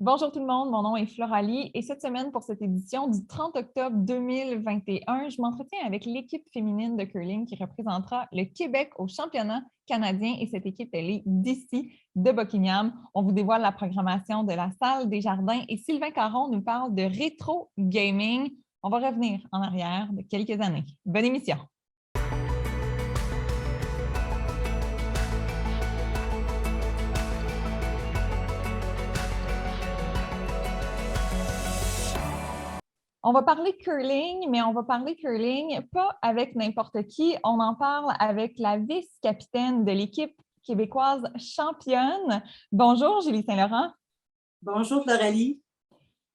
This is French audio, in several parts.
Bonjour tout le monde, mon nom est Floralie et cette semaine, pour cette édition du 30 octobre 2021, je m'entretiens avec l'équipe féminine de curling qui représentera le Québec au championnat canadien et cette équipe, elle est d'ici, de Buckingham. On vous dévoile la programmation de la salle des Jardins et Sylvain Caron nous parle de rétro gaming. On va revenir en arrière de quelques années. Bonne émission! On va parler curling, mais on va parler curling pas avec n'importe qui. On en parle avec la vice-capitaine de l'équipe québécoise championne. Bonjour, Julie Saint-Laurent. Bonjour, Floralie.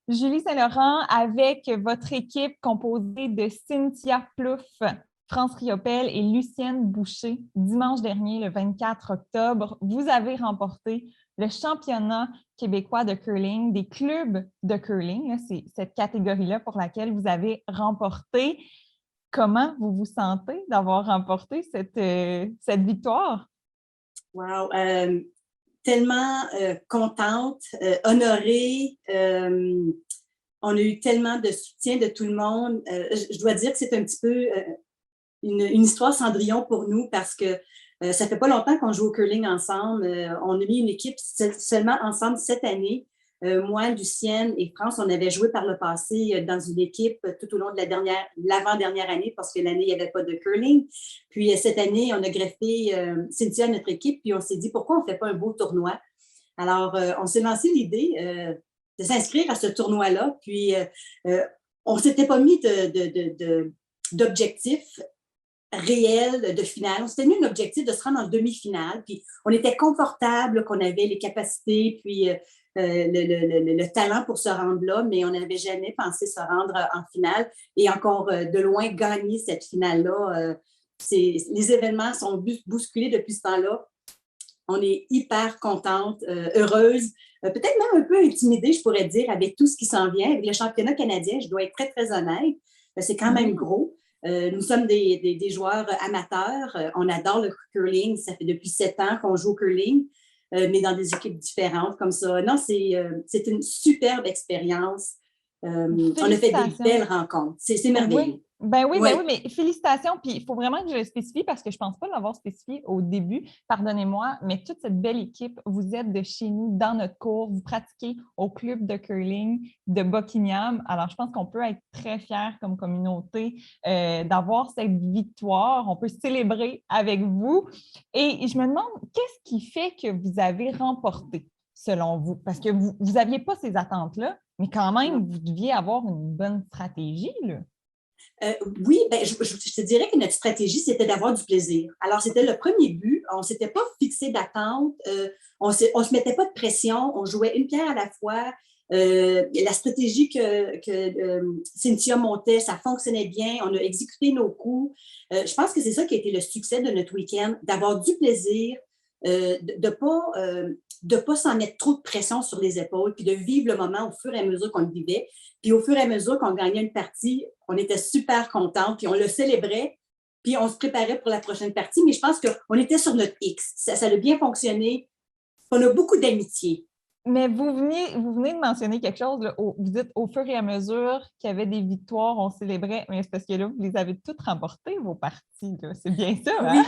Julie Saint-Laurent, avec votre équipe composée de Cynthia Plouffe, France Riopel et Lucienne Boucher, dimanche dernier, le 24 octobre, vous avez remporté le championnat québécois de curling, des clubs de curling. C'est cette catégorie-là pour laquelle vous avez remporté. Comment vous vous sentez d'avoir remporté cette victoire? Wow! Tellement contente, honorée. On a eu tellement de soutien de tout le monde. Je dois dire que c'est un petit peu une histoire Cendrillon pour nous parce que ça fait pas longtemps qu'on joue au curling ensemble. On a mis une équipe seulement ensemble cette année. Moi, Lucienne et France, on avait joué par le passé dans une équipe tout au long de l'avant-dernière année parce que l'année, il n'y avait pas de curling. Puis cette année, on a greffé Cynthia à notre équipe, puis on s'est dit pourquoi on ne fait pas un beau tournoi. Alors, on s'est lancé l'idée de s'inscrire à ce tournoi-là. Puis, on ne s'était pas mis d'objectif réel de finale. On s'était mis un objectif de se rendre en demi-finale, puis on était confortable qu'on avait les capacités, puis le talent pour se rendre là, mais on n'avait jamais pensé se rendre en finale et encore de loin gagner cette finale-là. Les événements sont bousculés depuis ce temps-là. On est hyper contente, heureuse, peut-être même un peu intimidée, je pourrais dire, avec tout ce qui s'en vient. Avec le championnat canadien, je dois être très, très honnête, c'est quand même gros. Nous sommes des joueurs amateurs. On adore le curling. Ça fait depuis 7 ans qu'on joue au curling, mais dans des équipes différentes comme ça. Non, c'est une superbe expérience. On a fait des belles rencontres. C'est merveilleux. Oui. Ben oui, mais félicitations. Puis il faut vraiment que je le spécifie parce que je ne pense pas l'avoir spécifié au début. Pardonnez-moi, mais toute cette belle équipe, vous êtes de chez nous, dans notre cours, vous pratiquez au club de curling de Buckingham. Alors, je pense qu'on peut être très fiers comme communauté d'avoir cette victoire. On peut célébrer avec vous. Et je me demande, qu'est-ce qui fait que vous avez remporté, selon vous? Parce que vous n'aviez pas ces attentes-là, mais quand même, vous deviez avoir une bonne stratégie, là. Oui, ben, je te dirais que notre stratégie, c'était d'avoir du plaisir. Alors, c'était le premier but. On ne s'était pas fixé d'attente. On ne se mettait pas de pression. On jouait une pierre à la fois. La stratégie que Cynthia montait, ça fonctionnait bien. On a exécuté nos coups. Je pense que c'est ça qui a été le succès de notre week-end, d'avoir du plaisir, de pas s'en mettre trop de pression sur les épaules, puis de vivre le moment au fur et à mesure qu'on le vivait. Puis au fur et à mesure qu'on gagnait une partie, on était super contents, puis on le célébrait, puis on se préparait pour la prochaine partie. Mais je pense qu'on était sur notre X. Ça a bien fonctionné. On a beaucoup d'amitié. Mais vous venez de mentionner quelque chose, là, vous dites au fur et à mesure qu'il y avait des victoires, on célébrait, mais c'est parce que là, vous les avez toutes remportées, vos parties. Là. C'est bien ça, hein?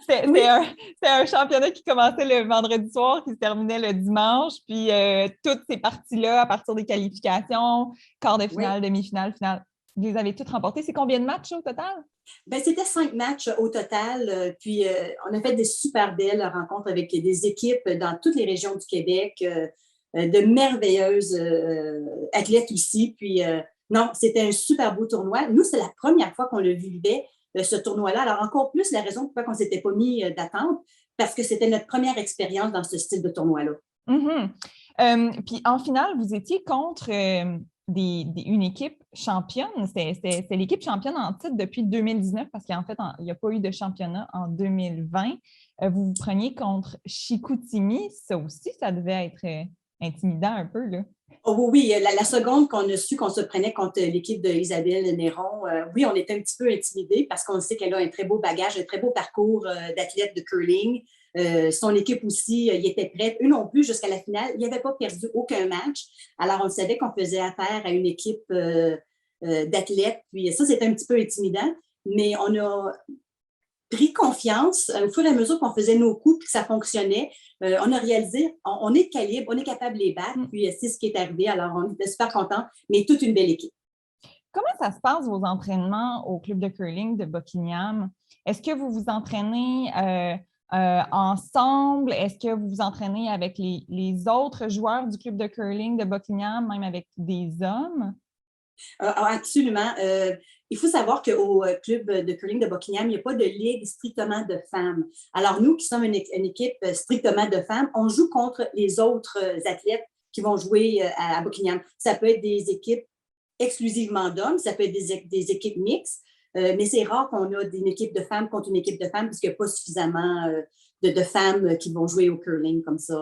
Oui. C'est un championnat qui commençait le vendredi soir, qui se terminait le dimanche, puis toutes ces parties-là, à partir des qualifications, quart de finale, demi-finale, finale, vous les avez toutes remportées. C'est combien de matchs au total? Ben, c'était 5 matchs au total, puis on a fait des super belles rencontres avec des équipes dans toutes les régions du Québec, de merveilleuses athlètes aussi. Puis non, c'était un super beau tournoi. Nous, c'est la première fois qu'on le vivait, ce tournoi-là. Alors, encore plus la raison pourquoi on ne s'était pas mis d'attente, parce que c'était notre première expérience dans ce style de tournoi-là. Puis en finale, vous étiez contre une équipe championne. C'est l'équipe championne en titre depuis 2019 parce qu'en fait, il n'y a pas eu de championnat en 2020. Vous vous preniez contre Chicoutimi. Ça aussi, ça devait être intimidant un peu, là. Oh, oui, la seconde qu'on a su qu'on se prenait contre l'équipe d'Isabelle Néron, oui, on était un petit peu intimidés parce qu'on sait qu'elle a un très beau bagage, un très beau parcours d'athlète de curling. Son équipe aussi, il était prête. Eux non plus, jusqu'à la finale, ils n'avaient pas perdu aucun match. Alors, on savait qu'on faisait affaire à une équipe d'athlètes. Puis ça, c'était un petit peu intimidant. Mais on a pris confiance au fur et à mesure qu'on faisait nos coups et que ça fonctionnait. On a réalisé, on est de calibre, on est capable de les battre. Puis c'est ce qui est arrivé. Alors, on était super contents, mais toute une belle équipe. Comment ça se passe, vos entraînements au club de curling de Buckingham? Est-ce que vous vous entraînez ensemble? Est-ce que vous vous entraînez avec les autres joueurs du club de curling de Buckingham, même avec des hommes? Absolument. Il faut savoir qu'au club de curling de Buckingham, il n'y a pas de ligue strictement de femmes. Alors, nous qui sommes une équipe strictement de femmes, on joue contre les autres athlètes qui vont jouer à Buckingham. Ça peut être des équipes exclusivement d'hommes, ça peut être des équipes mixtes, mais c'est rare qu'on a une équipe de femmes contre une équipe de femmes parce qu'il n'y a pas suffisamment de femmes qui vont jouer au curling comme ça.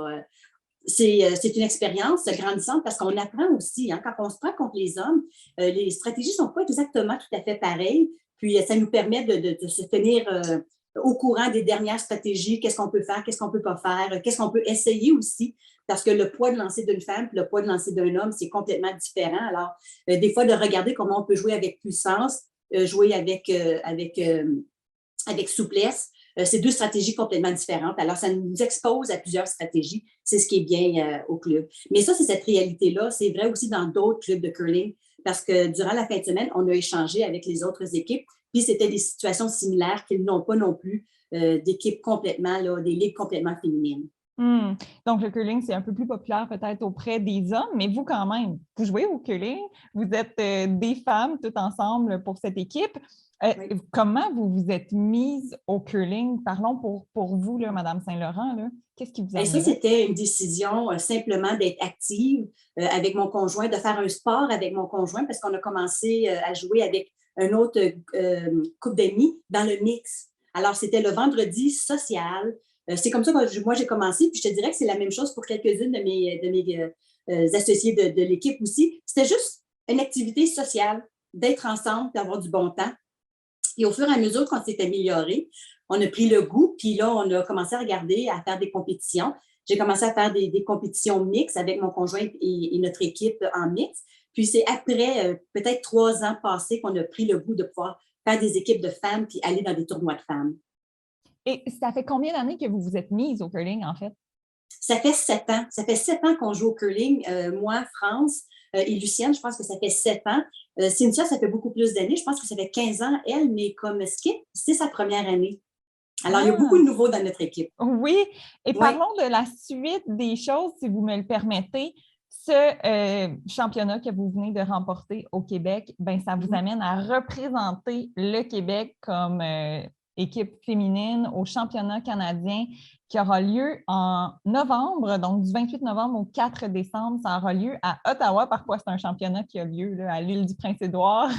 C'est une expérience grandissante parce qu'on apprend aussi. Hein, quand on se prend contre les hommes, les stratégies ne sont pas exactement tout à fait pareilles. Puis, ça nous permet de se tenir au courant des dernières stratégies, qu'est-ce qu'on peut faire, qu'est-ce qu'on ne peut pas faire, qu'est-ce qu'on peut essayer aussi. Parce que le poids de lancer d'une femme et le poids de lancer d'un homme, c'est complètement différent. Alors, des fois, de regarder comment on peut jouer avec puissance, jouer avec souplesse, c'est deux stratégies complètement différentes. Alors, ça nous expose à plusieurs stratégies. C'est ce qui est bien au club. Mais ça, c'est cette réalité-là. C'est vrai aussi dans d'autres clubs de curling parce que durant la fin de semaine, on a échangé avec les autres équipes. Puis, c'était des situations similaires qu'ils n'ont pas non plus d'équipes complètement, là, des ligues complètement féminines. Donc, le curling, c'est un peu plus populaire peut-être auprès des hommes, mais vous quand même, vous jouez au curling, vous êtes des femmes toutes ensemble pour cette équipe. Oui. Comment vous vous êtes mise au curling? Parlons pour vous, là, Mme Saint-Laurent. Là. Qu'est-ce qui vous a Ça, c'était une décision simplement d'être active avec mon conjoint, de faire un sport avec mon conjoint parce qu'on a commencé à jouer avec un autre couple d'amis dans le mix. Alors, c'était le vendredi social. C'est comme ça que moi, j'ai commencé. Puis, je te dirais que c'est la même chose pour quelques-unes de mes associés de l'équipe aussi. C'était juste une activité sociale, d'être ensemble, d'avoir du bon temps. Et au fur et à mesure qu'on s'est amélioré, on a pris le goût. Puis là, on a commencé à regarder, à faire des compétitions. J'ai commencé à faire des compétitions mixtes avec mon conjoint et notre équipe en mix. Puis c'est après peut-être 3 ans passés qu'on a pris le goût de pouvoir faire des équipes de femmes puis aller dans des tournois de femmes. Et ça fait combien d'années que vous vous êtes mise au curling, en fait? Ça fait 7 ans. Ça fait 7 ans qu'on joue au curling. Moi, France et Lucienne, je pense que ça fait 7 ans. Cynthia, ça fait beaucoup plus d'années. Je pense que ça fait 15 ans, elle, mais comme skip, c'est sa première année. Alors, il y a beaucoup de nouveaux dans notre équipe. Oui. Et parlons de la suite des choses, si vous me le permettez. Ce championnat que vous venez de remporter au Québec, ben, ça vous amène à représenter le Québec comme équipe féminine au championnat canadien qui aura lieu en novembre, donc du 28 novembre au 4 décembre. Ça aura lieu à Ottawa. Parfois, c'est un championnat qui a lieu là, à l'île du Prince-Édouard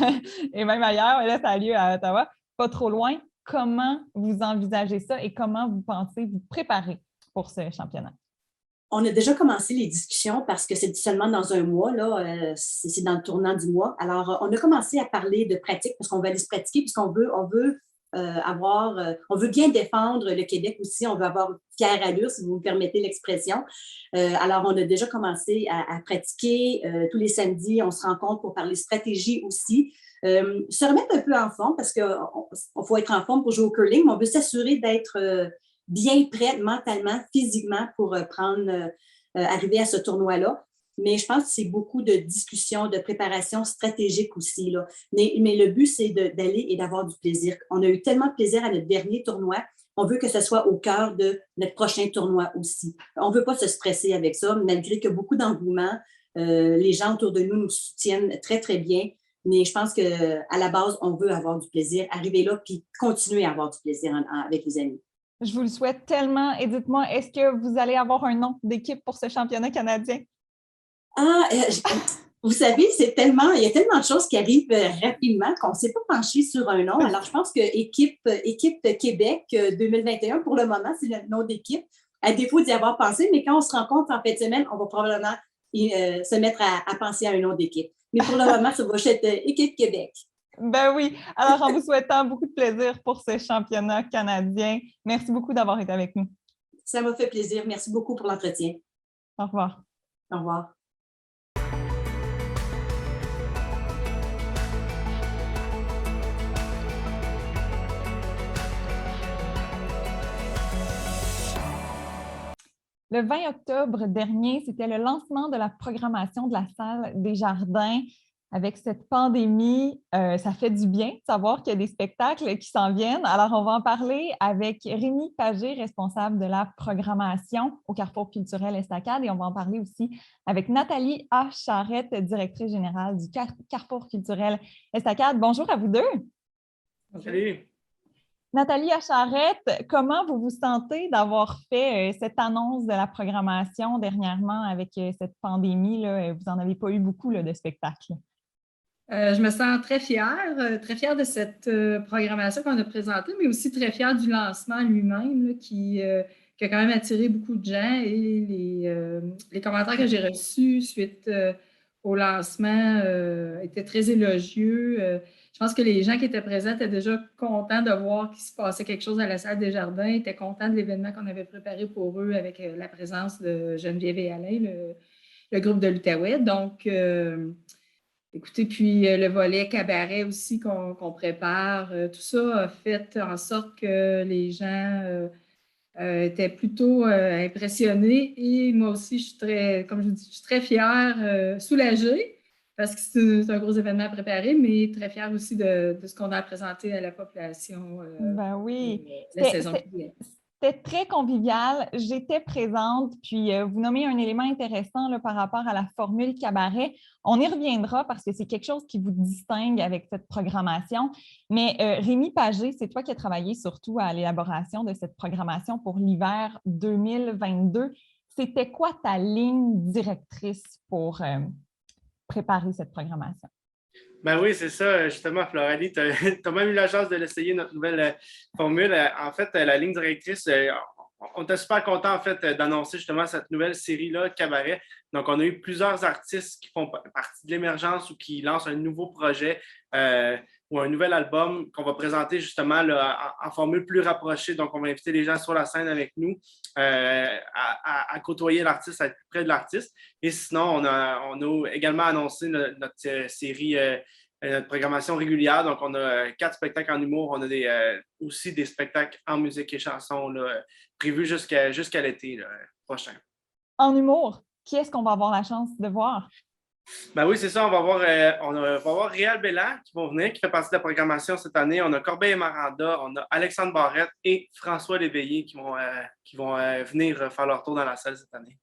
et même ailleurs. Mais là, ça a lieu à Ottawa, pas trop loin. Comment vous envisagez ça et comment vous pensez vous préparer pour ce championnat? On a déjà commencé les discussions parce que c'est seulement dans un mois, là, c'est dans le tournant du mois. Alors, on a commencé à parler de pratique parce qu'on veut aller se pratiquer puisqu'on veut, on veut bien défendre le Québec aussi, on veut avoir fière allure, si vous me permettez l'expression. Alors, on a déjà commencé à pratiquer. Tous les samedis, on se rencontre pour parler stratégie aussi. Se remettre un peu en forme parce qu'il faut être en forme pour jouer au curling, mais on veut s'assurer d'être bien prête mentalement, physiquement pour arriver à ce tournoi-là. Mais je pense que c'est beaucoup de discussions, de préparation stratégique aussi. Là. Mais le but, c'est d'aller et d'avoir du plaisir. On a eu tellement de plaisir à notre dernier tournoi. On veut que ce soit au cœur de notre prochain tournoi aussi. On ne veut pas se stresser avec ça, malgré qu'il y a beaucoup d'engouement. Les gens autour de nous soutiennent très, très bien. Mais je pense qu'à la base, on veut avoir du plaisir, arriver là puis continuer à avoir du plaisir avec les amis. Je vous le souhaite tellement. Et dites-moi, est-ce que vous allez avoir un nom d'équipe pour ce championnat canadien? Vous savez, il y a tellement de choses qui arrivent rapidement qu'on ne s'est pas penché sur un nom. Alors, je pense que Équipe Québec 2021, pour le moment, c'est le nom d'équipe, à défaut d'y avoir pensé. Mais quand on se rencontre en fin de semaine, on va probablement se mettre à penser à un nom d'équipe. Mais pour le moment, ça va être Équipe Québec. Ben oui. Alors, en vous souhaitant beaucoup de plaisir pour ce championnat canadien, merci beaucoup d'avoir été avec nous. Ça m'a fait plaisir. Merci beaucoup pour l'entretien. Au revoir. Au revoir. Le 20 octobre dernier, c'était le lancement de la programmation de la salle des Jardins. Avec cette pandémie, ça fait du bien de savoir qu'il y a des spectacles qui s'en viennent. Alors, on va en parler avec Rémi Pagé, responsable de la programmation au Carrefour culturel Estacade, et on va en parler aussi avec Nathalie A. Charette, directrice générale du Carrefour culturel Estacade. Bonjour à vous deux. Salut. Nathalie Charette, comment vous vous sentez d'avoir fait cette annonce de la programmation dernièrement avec cette pandémie? Là, vous n'en avez pas eu beaucoup là, de spectacles. Je me sens très fière de cette programmation qu'on a présentée, mais aussi très fière du lancement lui-même là, qui a quand même attiré beaucoup de gens et les commentaires que j'ai reçus suite au lancement étaient très élogieux. Je pense que les gens qui étaient présents étaient déjà contents de voir qu'il se passait quelque chose à la salle des Jardins, étaient contents de l'événement qu'on avait préparé pour eux avec la présence de Geneviève et Alain, le groupe de l'Outaouais. Donc, écoutez, puis le volet cabaret aussi qu'on prépare, tout ça a fait en sorte que les gens étaient plutôt impressionnés. Et moi aussi, je suis très, comme je vous dis, je suis très fière, soulagée, parce que c'est un gros événement à préparer, mais très fière aussi de ce qu'on a présenté à la population Ben oui. la saison qui vient. C'était très convivial. J'étais présente, puis vous nommez un élément intéressant là, par rapport à la formule cabaret. On y reviendra parce que c'est quelque chose qui vous distingue avec cette programmation. Mais Rémi Pagé, c'est toi qui as travaillé surtout à l'élaboration de cette programmation pour l'hiver 2022. C'était quoi ta ligne directrice pour préparer cette programmation? Ben oui, c'est ça, justement, Floralie, tu as même eu la chance de l'essayer, notre nouvelle formule. En fait, la ligne directrice, on était super content en fait d'annoncer justement cette nouvelle série-là, Cabaret. Donc, on a eu plusieurs artistes qui font partie de l'émergence ou qui lancent un nouveau projet ou un nouvel album qu'on va présenter justement là, en formule plus rapprochée. Donc, on va inviter les gens sur la scène avec nous à côtoyer l'artiste, à être plus près de l'artiste. Et sinon, on a également annoncé notre série, notre programmation régulière. Donc, on a 4 spectacles en humour. On a aussi des spectacles en musique et chansons là, prévus jusqu'à l'été prochain. En humour, qui est-ce qu'on va avoir la chance de voir? Ben oui, c'est ça. On va voir Réal Bellan qui vont venir, qui fait partie de la programmation cette année. On a Corbeil et Maranda, on a Alexandre Barrette et François Léveillé qui vont venir faire leur tour dans la salle cette année.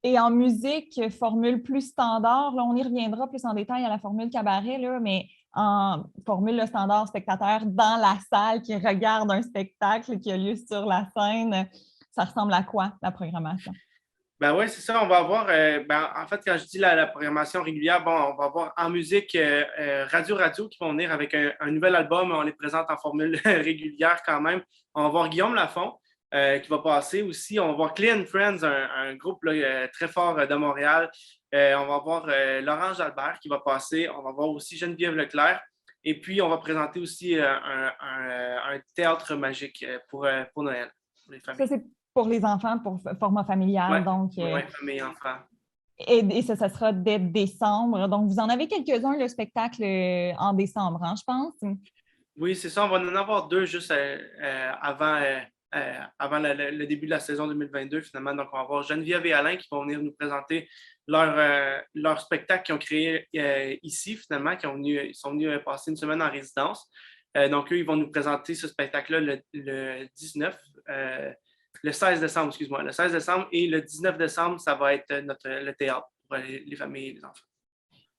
Et en musique, formule plus standard, là, on y reviendra plus en détail à la formule cabaret, là, mais en formule le standard spectateur dans la salle qui regarde un spectacle qui a lieu sur la scène, ça ressemble à quoi, la programmation? Ben oui, c'est ça. On va avoir, en fait, quand je dis la programmation régulière, on va avoir en musique Radio qui vont venir avec un nouvel album. On les présente en formule régulière quand même. On va voir Guillaume Lafont qui va passer aussi. On va voir Clean Friends, un groupe là, très fort de Montréal. On va voir Laurence Jalbert qui va passer. On va voir aussi Geneviève Leclerc. Et puis, on va présenter aussi un théâtre magique pour Noël, pour les familles. Ça, c'est pour les enfants, pour format familial. Ouais, donc, famille, enfants. Et ça sera dès décembre. Donc, vous en avez quelques-uns, le spectacle en décembre, hein, je pense. Oui, c'est ça. On va en avoir 2 juste avant le début de la saison 2022, finalement. Donc, on va avoir Geneviève et Alain qui vont venir nous présenter leur spectacle qu'ils ont créé ici, finalement, ils sont venus passer une semaine en résidence. Donc, eux, ils vont nous présenter ce spectacle-là le 19, le 16 décembre, excuse-moi. Le 16 décembre et le 19 décembre, ça va être le théâtre pour les familles et les enfants.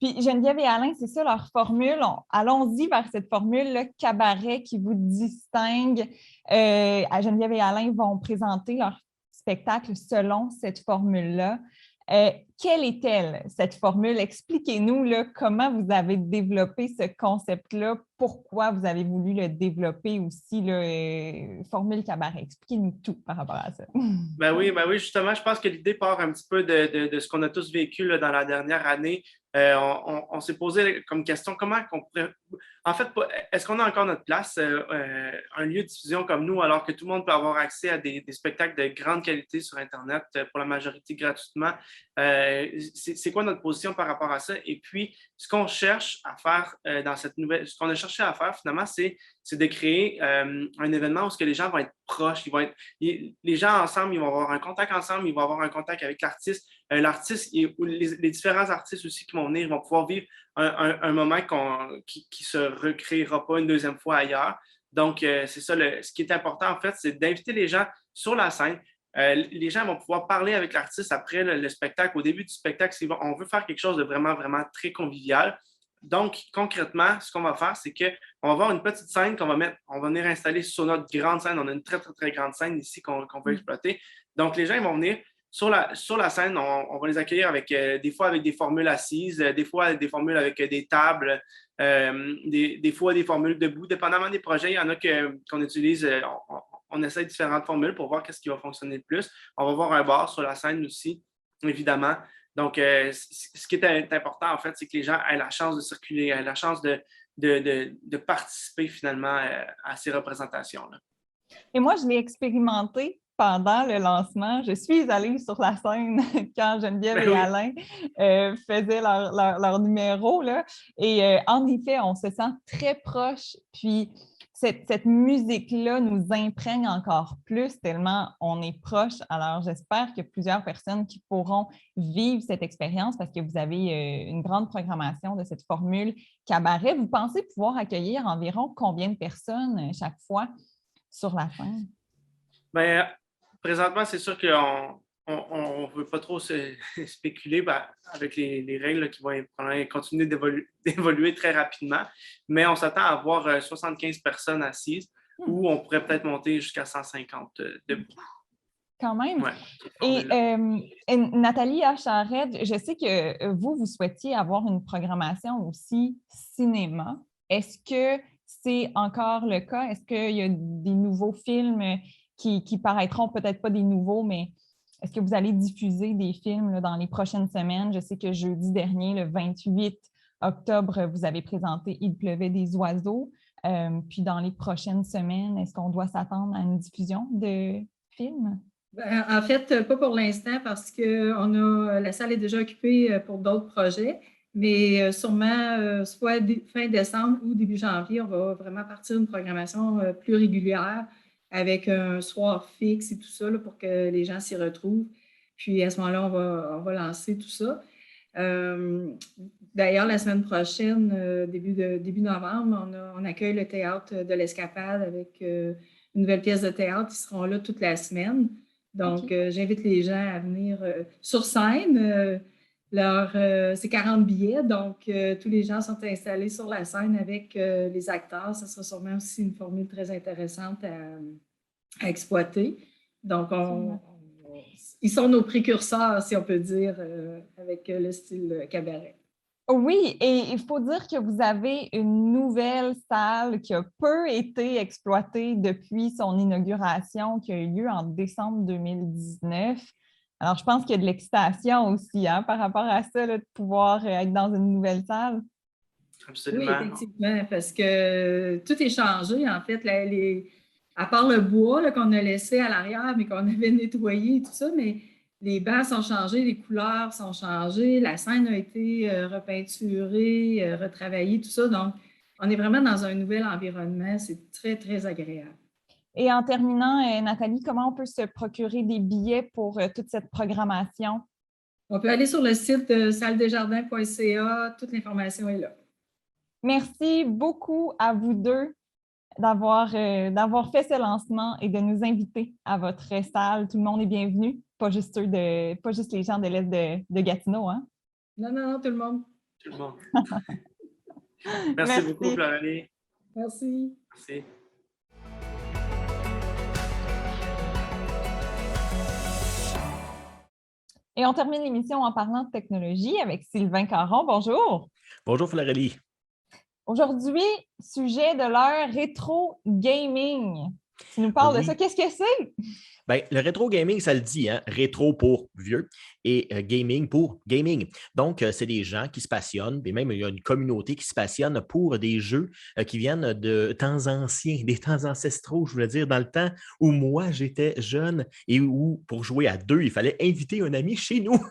Puis Geneviève et Alain, c'est ça leur formule. Allons-y vers cette formule, le cabaret qui vous distingue. Geneviève et Alain vont présenter leur spectacle selon cette formule-là. Quelle est-elle, cette formule? Expliquez-nous là, comment vous avez développé ce concept-là, pourquoi vous avez voulu le développer aussi, formule cabaret. Expliquez-nous tout par rapport à ça. Ben oui, justement, je pense que l'idée part un petit peu de ce qu'on a tous vécu là, dans la dernière année On s'est posé comme question, comment qu'on pourrait... En fait, est-ce qu'on a encore notre place, un lieu de diffusion comme nous, alors que tout le monde peut avoir accès à des spectacles de grande qualité sur Internet, pour la majorité gratuitement? C'est quoi notre position par rapport à ça? Et puis, ce qu'on cherche à faire dans cette nouvelle... Ce qu'on a cherché à faire, finalement, c'est de créer un événement où les gens vont être proches, les gens ensemble, ils vont avoir un contact ensemble, ils vont avoir un contact avec l'artiste. L'artiste, ou les différents artistes aussi qui vont venir, vont pouvoir vivre un moment qui ne se recréera pas une deuxième fois ailleurs. Donc, c'est ça, ce qui est important, en fait, c'est d'inviter les gens sur la scène. Les gens vont pouvoir parler avec l'artiste après le spectacle. Au début du spectacle, on veut faire quelque chose de vraiment, vraiment très convivial. Donc, concrètement, ce qu'on va faire, c'est qu'on va avoir une petite scène on va venir installer sur notre grande scène. On a une très, très, très grande scène ici qu'on veut exploiter. Donc, les gens ils vont venir sur la scène, on va les accueillir des fois avec des formules assises, des fois avec des formules avec des tables, des fois des formules debout. Dépendamment des projets, il y en a qu'on utilise, on essaie différentes formules pour voir qu'est-ce qui va fonctionner le plus. On va avoir un bar sur la scène aussi, évidemment. Donc, ce qui est important, en fait, c'est que les gens aient la chance de circuler, aient la chance de participer finalement à ces représentations-là. Et moi, je l'ai expérimenté pendant le lancement. Je suis allée sur la scène quand Geneviève et Alain faisaient leur numéro, là. Et en effet, on se sent très proche. Puis, cette musique-là nous imprègne encore plus tellement on est proche. Alors, j'espère qu'il y a plusieurs personnes qui pourront vivre cette expérience parce que vous avez une grande programmation de cette formule cabaret. Vous pensez pouvoir accueillir environ combien de personnes chaque fois sur la scène? Bien, présentement, c'est sûr qu'on ne veut pas trop se spéculer avec les règles qui vont continuer d'évoluer très rapidement, mais on s'attend à avoir 75 personnes assises ou on pourrait peut-être monter jusqu'à 150 debout. Quand même. Ouais, et Nathalie Charette, je sais que vous souhaitiez avoir une programmation aussi cinéma. Est-ce que c'est encore le cas? Est-ce qu'il y a des nouveaux films qui paraîtront, peut-être pas des nouveaux, mais est-ce que vous allez diffuser des films là, dans les prochaines semaines? Je sais que jeudi dernier, le 28 octobre, vous avez présenté « Il pleuvait des oiseaux ». Puis dans les prochaines semaines, est-ce qu'on doit s'attendre à une diffusion de films? En fait, pas pour l'instant parce que la salle est déjà occupée pour d'autres projets, mais sûrement soit fin décembre ou début janvier, on va vraiment partir une programmation plus régulière avec un soir fixe et tout ça là, pour que les gens s'y retrouvent. Puis à ce moment-là, on va lancer tout ça. D'ailleurs, la semaine prochaine, début novembre, on accueille le Théâtre de l'Escapade avec une nouvelle pièce de théâtre. Ils seront là toute la semaine. Donc, j'invite les gens à venir sur scène. C'est 40 billets, donc tous les gens sont installés sur la scène avec les acteurs. Ce sera sûrement aussi une formule très intéressante à exploiter. Donc, ils sont nos précurseurs, si on peut dire, avec le style cabaret. Oui, et il faut dire que vous avez une nouvelle salle qui a peu été exploitée depuis son inauguration qui a eu lieu en décembre 2019. Alors, je pense qu'il y a de l'excitation aussi par rapport à ça, là, de pouvoir être dans une nouvelle salle. Absolument. Oui, effectivement, parce que tout est changé, en fait. À part le bois là, qu'on a laissé à l'arrière, mais qu'on avait nettoyé et tout ça, mais les bancs sont changés, les couleurs sont changées, la scène a été repeinturée, retravaillée, tout ça. Donc, on est vraiment dans un nouvel environnement. C'est très, très agréable. Et en terminant, Nathalie, comment on peut se procurer des billets pour toute cette programmation? On peut aller sur le site salledesjardins.ca. Toute l'information est là. Merci beaucoup à vous deux d'avoir fait ce lancement et de nous inviter à votre salle. Tout le monde est bienvenu, pas juste les gens de l'Est de Gatineau. Hein? Non, tout le monde. Tout le monde. Merci beaucoup, Floralie. Merci. Merci. Et on termine l'émission en parlant de technologie avec Sylvain Caron. Bonjour. Bonjour, Floralie. Aujourd'hui, sujet de l'heure rétro gaming. Tu nous parles de Oui. ça. Qu'est-ce que c'est? Ben, le rétro gaming, ça le dit, hein? Rétro pour vieux et gaming pour gaming. Donc, c'est des gens qui se passionnent, et même il y a une communauté qui se passionne pour des jeux qui viennent de temps anciens, des temps ancestraux, je voulais dire, dans le temps où moi, j'étais jeune et où, pour jouer à 2, il fallait inviter un ami chez nous.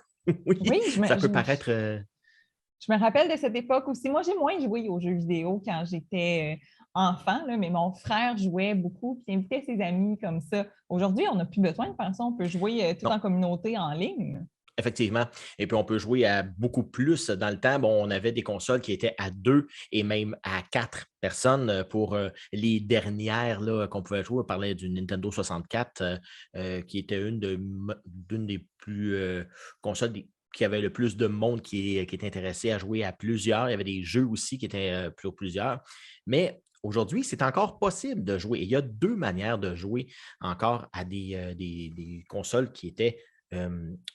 Oui, Oui, ça peut paraître... je me rappelle de cette époque aussi. Moi, j'ai moins joué aux jeux vidéo quand j'étais enfant, là, mais mon frère jouait beaucoup puis invitait ses amis comme ça. Aujourd'hui, on n'a plus besoin de faire ça. On peut jouer tout Non. en communauté en ligne. Effectivement. Et puis, on peut jouer à beaucoup plus. Dans le temps, bon, on avait des consoles qui étaient à 2 et même à 4 personnes pour les dernières là, qu'on pouvait jouer. On parlait du Nintendo 64, qui était une des plus consoles qui avait le plus de monde qui était intéressé à jouer à plusieurs. Il y avait des jeux aussi qui étaient pour plusieurs. Mais aujourd'hui, c'est encore possible de jouer. Et il y a 2 manières de jouer encore à des consoles qui étaient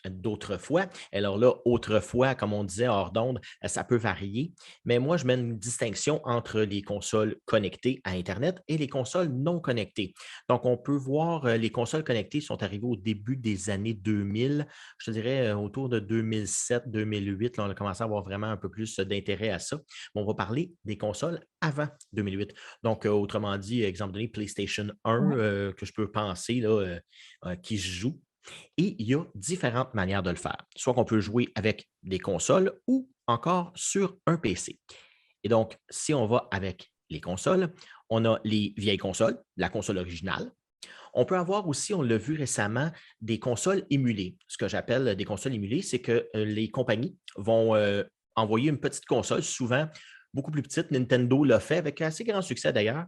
d'autrefois. Alors là, autrefois, comme on disait hors d'onde, ça peut varier. Mais moi, je mets une distinction entre les consoles connectées à Internet et les consoles non connectées. Donc, on peut voir les consoles connectées sont arrivées au début des années 2000. Je te dirais autour de 2007-2008, on a commencé à avoir vraiment un peu plus d'intérêt à ça. Mais on va parler des consoles avant 2008. Donc, autrement dit, exemple donné, PlayStation 1, que je peux penser là, qui se joue. Et il y a différentes manières de le faire. Soit qu'on peut jouer avec des consoles ou encore sur un PC. Et donc, si on va avec les consoles, on a les vieilles consoles, la console originale. On peut avoir aussi, on l'a vu récemment, des consoles émulées. Ce que j'appelle des consoles émulées, c'est que les compagnies vont envoyer une petite console, souvent beaucoup plus petite. Nintendo l'a fait avec assez grand succès d'ailleurs.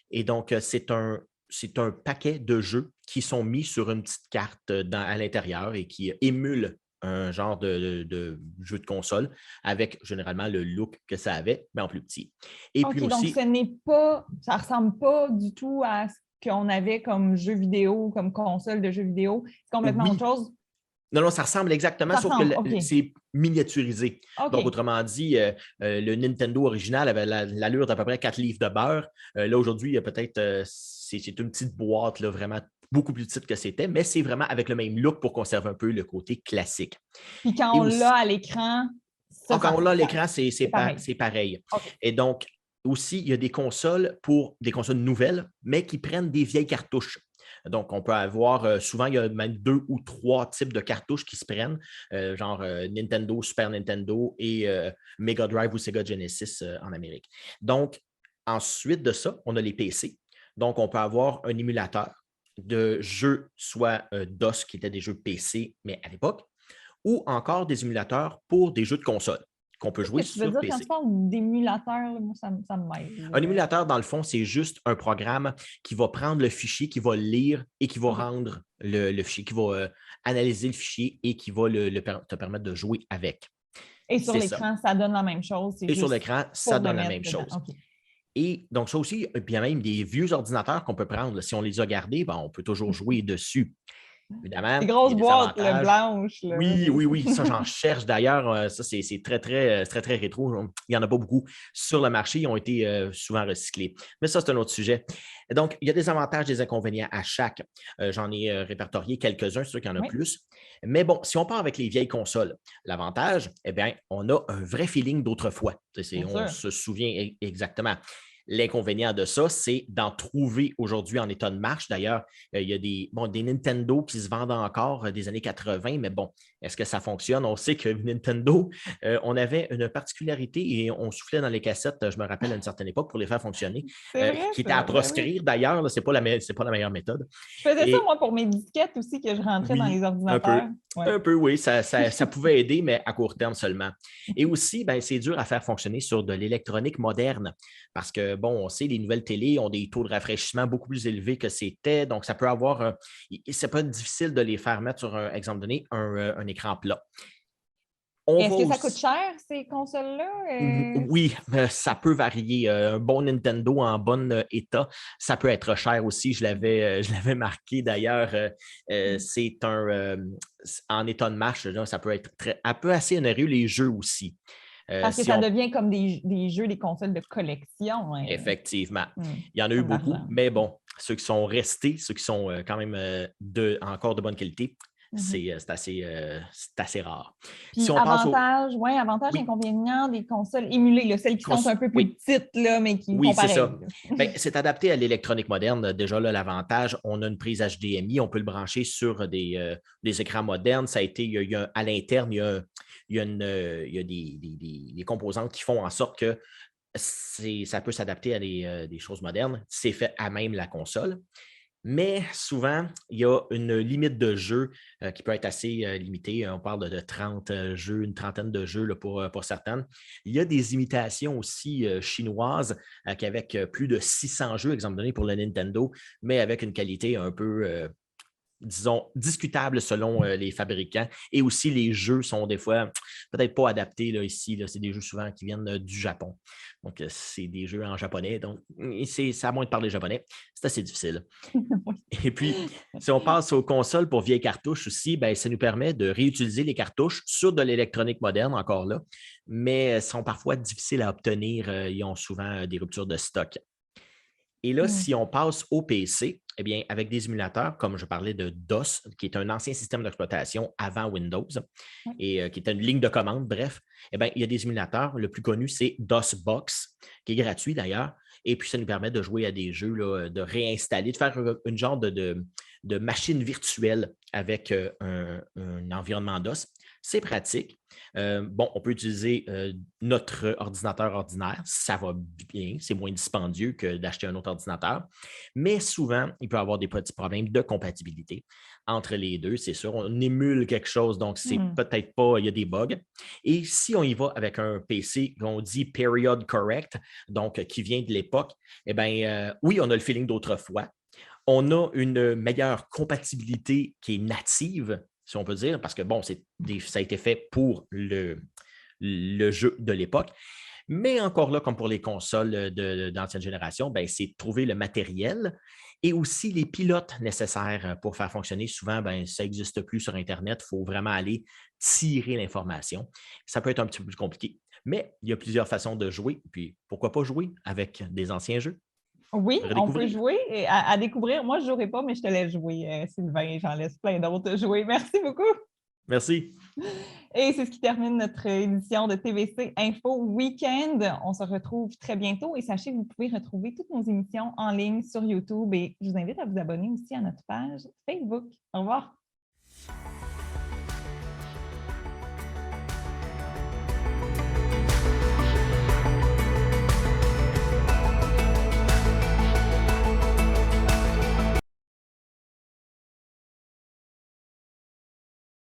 Et donc, c'est un paquet de jeux qui sont mis sur une petite carte à l'intérieur et qui émulent un genre de jeu de console avec généralement le look que ça avait, mais en plus petit. Et OK, puis donc aussi, ça ne ressemble pas du tout à ce qu'on avait comme jeu vidéo, comme console de jeux vidéo. C'est complètement oui. autre chose. Non, ça ressemble exactement, Ça sauf ressemble, que OK. c'est miniaturisé. OK. Donc, autrement dit, le Nintendo original avait l'allure d'à peu près 4 livres de beurre. Là, aujourd'hui, il y a peut-être, c'est une petite boîte, là, vraiment beaucoup plus petite que c'était, mais c'est vraiment avec le même look pour conserver un peu le côté classique. Puis quand Et on aussi, l'a à l'écran, ça quand on l'a à l'écran, c'est pareil. pareil. OK. Et donc, aussi, il y a des consoles nouvelles, mais qui prennent des vieilles cartouches. Donc, on peut avoir, souvent, il y a même 2 ou 3 types de cartouches qui se prennent, genre Nintendo, Super Nintendo et Mega Drive ou Sega Genesis en Amérique. Donc, ensuite de ça, on a les PC. Donc, on peut avoir un émulateur de jeux, soit DOS, qui étaient des jeux PC, mais à l'époque, ou encore des émulateurs pour des jeux de console qu'on peut jouer Qu'est-ce que tu veux sur dire quand PC. tu parles d'émulateur? Moi, ça me mêle. Un émulateur, dans le fond, c'est juste un programme qui va prendre le fichier, qui va le lire et qui va OK. rendre le fichier, qui va analyser le fichier et qui va te permettre de jouer avec. Et sur C'est l'écran, ça donne la même chose. Et sur l'écran, ça donne la même dedans. chose. OK. Et donc, ça aussi, il y a même des vieux ordinateurs qu'on peut prendre. Si on les a gardés, ben, on peut toujours jouer dessus. Évidemment, Des il y a grosses des boîtes là, avantages. blanches. Là. Oui. Ça, j'en cherche d'ailleurs. Ça, c'est très, très rétro. Il n'y en a pas beaucoup sur le marché. Ils ont été souvent recyclés. Mais ça, c'est un autre sujet. Donc, il y a des avantages, des inconvénients à chaque. J'en ai répertorié quelques-uns, c'est sûr qu'il y en a plus. Mais bon, si on part avec les vieilles consoles, l'avantage, eh bien, on a un vrai feeling d'autrefois. On se souvient exactement. L'inconvénient de ça, c'est d'en trouver aujourd'hui en état de marche. D'ailleurs, il y a des Nintendo qui se vendent encore des années 80, mais bon, est-ce que ça fonctionne? On sait que Nintendo, on avait une particularité et on soufflait dans les cassettes, je me rappelle à une certaine époque, pour les faire fonctionner, qui était à proscrire d'ailleurs. Ce n'est pas la meilleure méthode. Je faisais ça, moi, pour mes disquettes aussi, que je rentrais dans les ordinateurs. Un peu, oui. Ça pouvait aider, mais à court terme seulement. Et aussi, c'est dur à faire fonctionner sur de l'électronique moderne parce que, bon, on sait, les nouvelles télés ont des taux de rafraîchissement beaucoup plus élevés que c'était. Donc, ça peut avoir... c'est pas difficile de les faire mettre sur, un exemple donné, un écran plat. Est-ce que ça coûte cher, ces consoles-là? Oui, ça peut varier. Un bon Nintendo en bon état, ça peut être cher aussi. Je l'avais marqué d'ailleurs. C'est en état de marche, là, ça peut être un peu assez onéreux, les jeux aussi. Parce que ça devient comme des jeux, des consoles de collection. Hein. Effectivement. Il y en a eu beaucoup, mais bon, ceux qui sont restés, ceux qui sont quand même encore de bonne qualité, c'est assez rare. Puis Si on passe avantage, Oui. inconvénient des consoles émulées, là, celles qui sont un peu plus Oui. petites, là, mais qui Oui, font c'est pareil. ça. Ben, c'est adapté à l'électronique moderne. Déjà, là, l'avantage, on a une prise HDMI, on peut le brancher sur des écrans modernes. Ça a été, à l'interne, il y a des composantes qui font en sorte que ça peut s'adapter à des choses modernes. C'est fait à même la console. Mais souvent, il y a une limite de jeu qui peut être assez limitée. On parle de 30 jeux, une trentaine de jeux là, pour certaines. Il y a des imitations aussi chinoises avec plus de 600 jeux, exemple donné pour le Nintendo, mais avec une qualité un peu, disons, discutable selon les fabricants. Et aussi, les jeux sont des fois peut-être pas adaptés là, ici. Là. C'est des jeux souvent qui viennent du Japon. Donc, c'est des jeux en japonais. Donc, c'est à moins de parler japonais. C'est assez difficile. Et puis, si on passe aux consoles pour vieilles cartouches aussi, bien, ça nous permet de réutiliser les cartouches sur de l'électronique moderne, encore là, mais sont parfois difficiles à obtenir. Ils ont souvent des ruptures de stock. Et là, si on passe au PC, eh bien, avec des émulateurs, comme je parlais de DOS, qui est un ancien système d'exploitation avant Windows, et qui était une ligne de commande, bref, eh bien, il y a des émulateurs. Le plus connu, c'est DOSBox, qui est gratuit d'ailleurs. Et puis, ça nous permet de jouer à des jeux, là, de réinstaller, de faire une genre de machine virtuelle avec un environnement DOS. C'est pratique. On peut utiliser notre ordinateur ordinaire. Ça va bien. C'est moins dispendieux que d'acheter un autre ordinateur. Mais souvent, il peut y avoir des petits problèmes de compatibilité entre les deux. C'est sûr, on émule quelque chose, donc c'est peut-être pas, il y a des bugs. Et si on y va avec un PC qu'on dit period correct, donc qui vient de l'époque, eh bien, oui, on a le feeling d'autrefois. On a une meilleure compatibilité qui est native, si on peut dire, parce que bon, ça a été fait pour le jeu de l'époque. Mais encore là, comme pour les consoles d'ancienne génération, ben, c'est de trouver le matériel et aussi les pilotes nécessaires pour faire fonctionner. Souvent, ben, ça n'existe plus sur Internet. Il faut vraiment aller tirer l'information. Ça peut être un petit peu plus compliqué. Mais il y a plusieurs façons de jouer. Puis pourquoi pas jouer avec des anciens jeux? Oui, on peut Redécouvrir. jouer à découvrir. Moi, je ne jouerai pas, mais je te laisse jouer, Sylvain. J'en laisse plein d'autres jouer. Merci beaucoup. Merci. Et c'est ce qui termine notre édition de TVC Info Weekend. On se retrouve très bientôt et sachez que vous pouvez retrouver toutes nos émissions en ligne sur YouTube et je vous invite à vous abonner aussi à notre page Facebook. Au revoir.